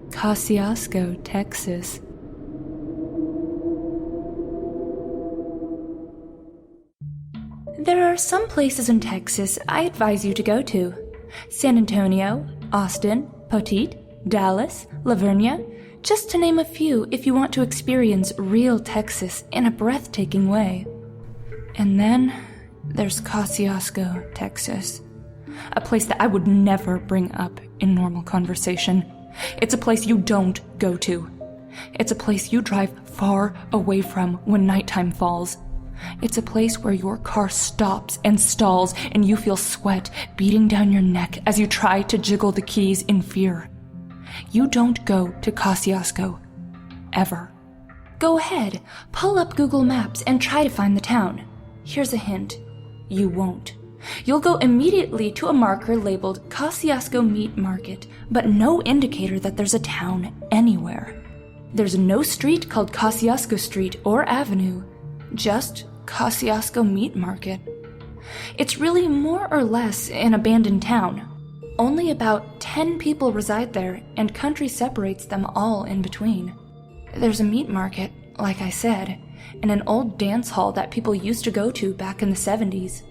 Kosciusko, Texas. There are some places in Texas I advise you to go to. San Antonio, Austin, Poteet, Dallas, La Vernia, just to name a few if you want to experience real Texas in a breathtaking way. And then there's Kosciusko, Texas. A place that I would never bring up in normal conversation. It's a place you don't go to. It's a place you drive far away from when nighttime falls. It's a place where your car stops and stalls and you feel sweat beating down your neck as you try to jiggle the keys in fear. You don't go to Kosciusko. Ever. Go ahead, pull up Google Maps and try to find the town. Here's a hint. You won't. You'll go immediately to a marker labeled Kosciusko Meat Market, but no indicator that there's a town anywhere. There's no street called Kosciusko Street or Avenue, just Kosciusko Meat Market. It's really more or less an abandoned town. Only about 10 people reside there, and country separates them all in between. There's a meat market, like I said, and an old dance hall that people used to go to back in the 70s.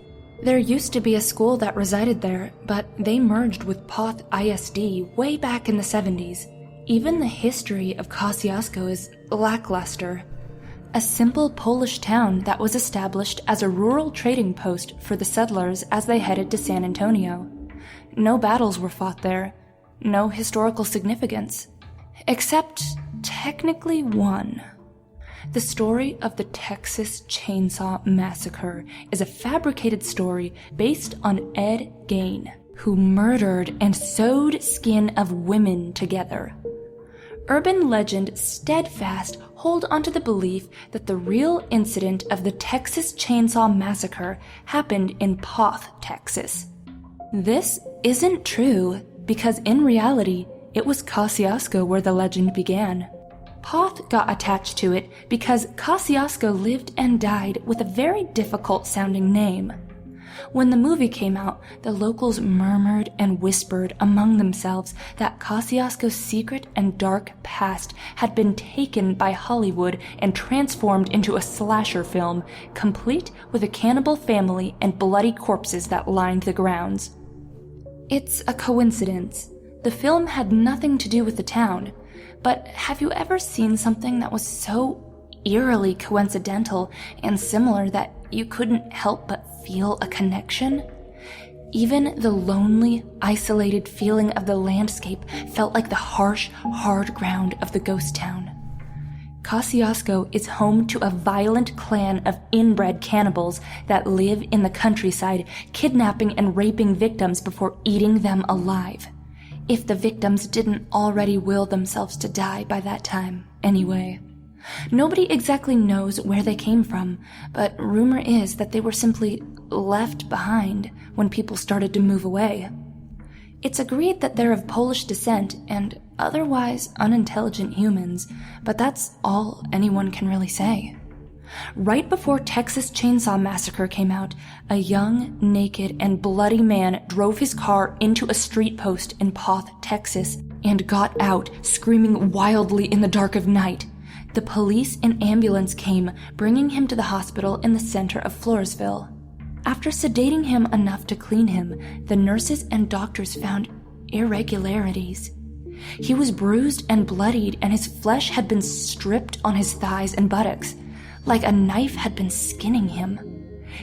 There used to be a school that resided there, but they merged with Poth ISD way back in the 70s. Even the history of Kosciusko is lackluster. A simple Polish town that was established as a rural trading post for the settlers as they headed to San Antonio. No battles were fought there, no historical significance, except technically one. The story of the Texas Chainsaw Massacre is a fabricated story based on Ed Gein, who murdered and sewed skin of women together. Urban legend steadfast hold onto the belief that the real incident of the Texas Chainsaw Massacre happened in Poth, Texas. This isn't true because in reality, it was Kosciusko where the legend began. Poth got attached to it because Kosciusko lived and died with a very difficult-sounding name. When the movie came out, the locals murmured and whispered among themselves that Kosciusko's secret and dark past had been taken by Hollywood and transformed into a slasher film, complete with a cannibal family and bloody corpses that lined the grounds. It's a coincidence. The film had nothing to do with the town. But have you ever seen something that was so eerily coincidental and similar that you couldn't help but feel a connection? Even the lonely, isolated feeling of the landscape felt like the harsh, hard ground of the ghost town. Kosciusko is home to a violent clan of inbred cannibals that live in the countryside, kidnapping and raping victims before eating them alive. If the victims didn't already will themselves to die by that time, anyway. Nobody exactly knows where they came from, but rumor is that they were simply left behind when people started to move away. It's agreed that they're of Polish descent and otherwise unintelligent humans, but that's all anyone can really say. Right before Texas Chainsaw Massacre came out, a young, naked, and bloody man drove his car into a street post in Poth, Texas, and got out, screaming wildly in the dark of night. The police and ambulance came, bringing him to the hospital in the center of Floresville. After sedating him enough to clean him, the nurses and doctors found irregularities. He was bruised and bloodied, and his flesh had been stripped on his thighs and buttocks, like a knife had been skinning him.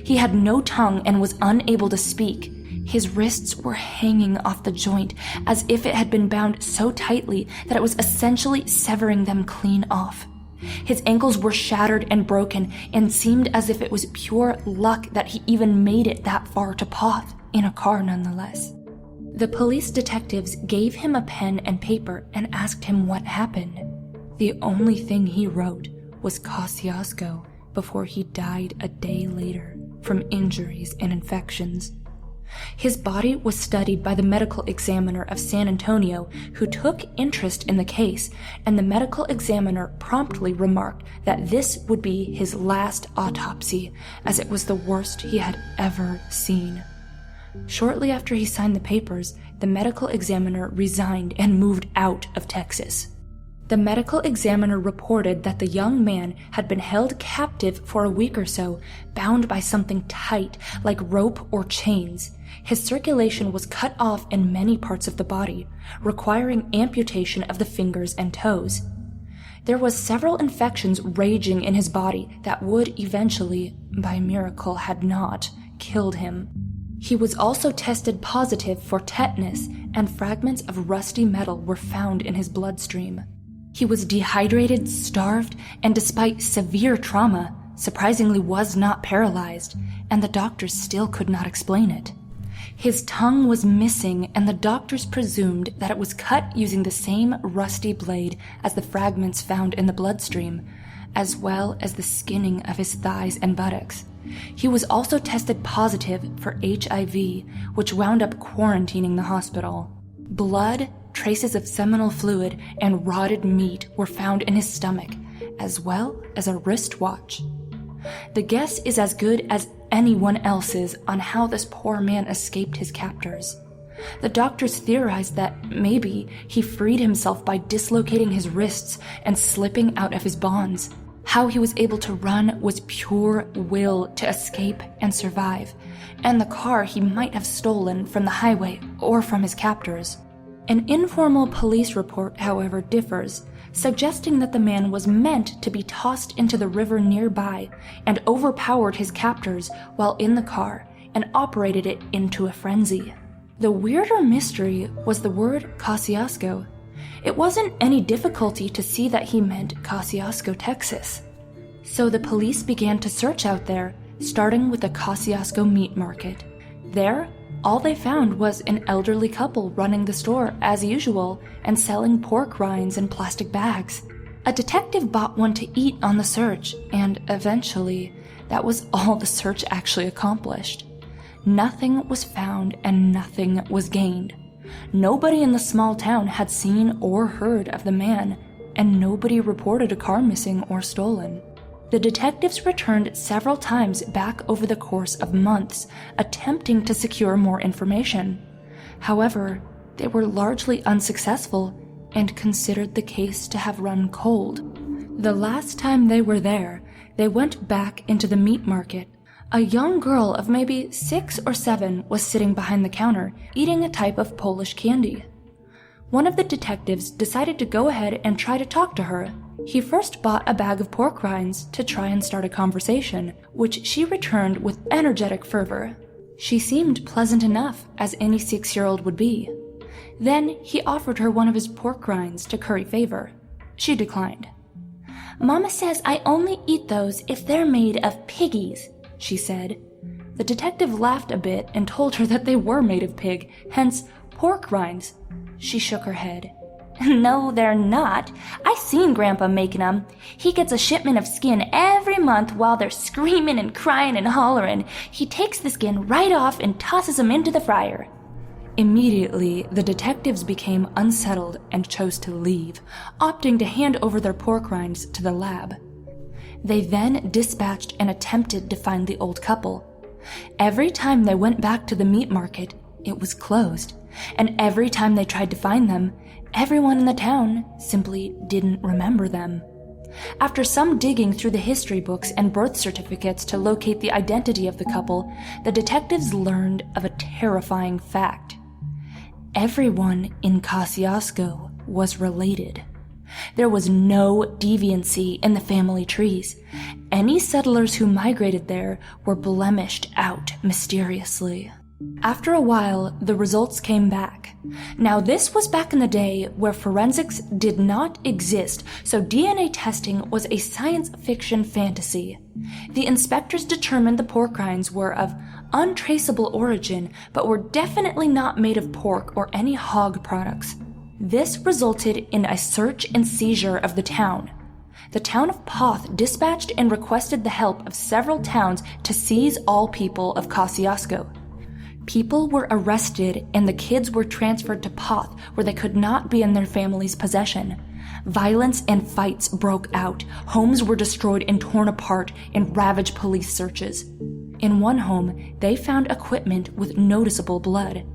He had no tongue and was unable to speak. His wrists were hanging off the joint as if it had been bound so tightly that it was essentially severing them clean off. His ankles were shattered and broken and seemed as if it was pure luck that he even made it that far to Poth, in a car nonetheless. The police detectives gave him a pen and paper and asked him what happened. The only thing he wrote was Kosciusko before he died a day later from injuries and infections. His body was studied by the medical examiner of San Antonio, who took interest in the case, and the medical examiner promptly remarked that this would be his last autopsy, as it was the worst he had ever seen. Shortly after he signed the papers, the medical examiner resigned and moved out of Texas. The medical examiner reported that the young man had been held captive for a week or so, bound by something tight, like rope or chains. His circulation was cut off in many parts of the body, requiring amputation of the fingers and toes. There was several infections raging in his body that would eventually, by miracle, had not killed him. He was also tested positive for tetanus, and fragments of rusty metal were found in his bloodstream. He was dehydrated, starved, and despite severe trauma, surprisingly was not paralyzed, and the doctors still could not explain it. His tongue was missing, and the doctors presumed that it was cut using the same rusty blade as the fragments found in the bloodstream, as well as the skinning of his thighs and buttocks. He was also tested positive for HIV, which wound up quarantining the hospital. Blood, traces of seminal fluid, and rotted meat were found in his stomach, as well as a wristwatch. The guess is as good as anyone else's on how this poor man escaped his captors. The doctors theorized that maybe he freed himself by dislocating his wrists and slipping out of his bonds. How he was able to run was pure will to escape and survive, and the car he might have stolen from the highway or from his captors. An informal police report, however, differs, suggesting that the man was meant to be tossed into the river nearby and overpowered his captors while in the car and operated it into a frenzy. The weirder mystery was the word Kosciusko. It wasn't any difficulty to see that he meant Kosciusko, Texas. So the police began to search out there, starting with the Kosciusko meat market. There, all they found was an elderly couple running the store as usual and selling pork rinds in plastic bags. A detective bought one to eat on the search, and eventually, that was all the search actually accomplished. Nothing was found and nothing was gained. Nobody in the small town had seen or heard of the man, and nobody reported a car missing or stolen. The detectives returned several times back over the course of months, attempting to secure more information. However, they were largely unsuccessful and considered the case to have run cold. The last time they were there, they went back into the meat market. A young girl of maybe 6 or 7 was sitting behind the counter, eating a type of Polish candy. One of the detectives decided to go ahead and try to talk to her. He first bought a bag of pork rinds to try and start a conversation, which she returned with energetic fervor. She seemed pleasant enough, as any 6-year-old would be. Then he offered her one of his pork rinds to curry favor. She declined. "Mama says I only eat those if they're made of piggies," she said. The detective laughed a bit and told her that they were made of pig, hence pork rinds. She shook her head. "No, they're not. I seen Grandpa making 'em. He gets a shipment of skin every month while they're screaming and crying and hollering. He takes the skin right off and tosses 'em into the fryer." Immediately, the detectives became unsettled and chose to leave, opting to hand over their pork rinds to the lab. They then dispatched and attempted to find the old couple. Every time they went back to the meat market, it was closed, and every time they tried to find them, everyone in the town simply didn't remember them. After some digging through the history books and birth certificates to locate the identity of the couple, the detectives learned of a terrifying fact. Everyone in Kosciusko was related. There was no deviancy in the family trees. Any settlers who migrated there were blemished out mysteriously. After a while, the results came back. Now, this was back in the day where forensics did not exist, so DNA testing was a science fiction fantasy. The inspectors determined the pork rinds were of untraceable origin, but were definitely not made of pork or any hog products. This resulted in a search and seizure of the town. The town of Poth dispatched and requested the help of several towns to seize all people of Kosciusko. People were arrested and the kids were transferred to Poth, where they could not be in their family's possession. Violence and fights broke out. Homes were destroyed and torn apart in ravaged police searches. In one home, they found equipment with noticeable blood.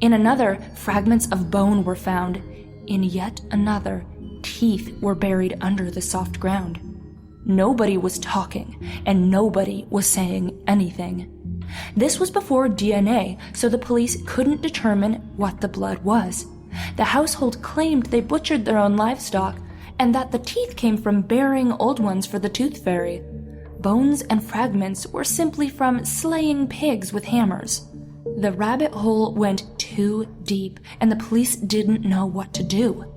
In another, fragments of bone were found. In yet another, teeth were buried under the soft ground. Nobody was talking, and nobody was saying anything. This was before DNA, so the police couldn't determine what the blood was. The household claimed they butchered their own livestock, and that the teeth came from burying old ones for the tooth fairy. Bones and fragments were simply from slaying pigs with hammers. The rabbit hole went too deep, and the police didn't know what to do.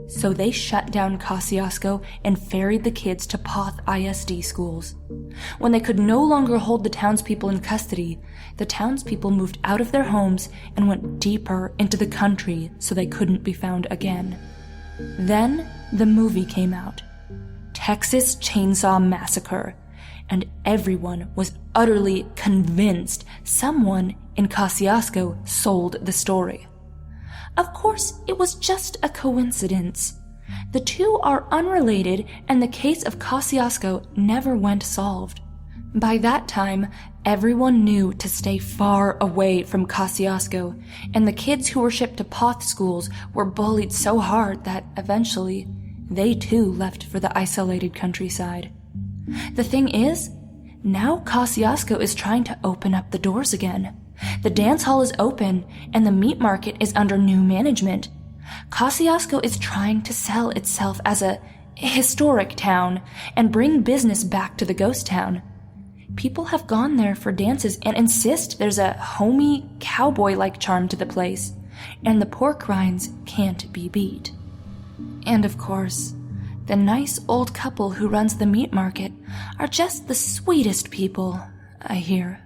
So they shut down Kosciusko and ferried the kids to Poth ISD schools. When they could no longer hold the townspeople in custody, the townspeople moved out of their homes and went deeper into the country so they couldn't be found again. Then the movie came out, Texas Chainsaw Massacre, and everyone was utterly convinced someone in Kosciusko sold the story. Of course, it was just a coincidence. The two are unrelated, and the case of Kosciusko never went solved. By that time, everyone knew to stay far away from Kosciusko, and the kids who were shipped to Poth schools were bullied so hard that eventually, they too left for the isolated countryside. The thing is, now Kosciusko is trying to open up the doors again. The dance hall is open, and the meat market is under new management. Kosciusko is trying to sell itself as a historic town and bring business back to the ghost town. People have gone there for dances and insist there's a homey, cowboy-like charm to the place, and the pork rinds can't be beat. And of course, the nice old couple who runs the meat market are just the sweetest people, I hear.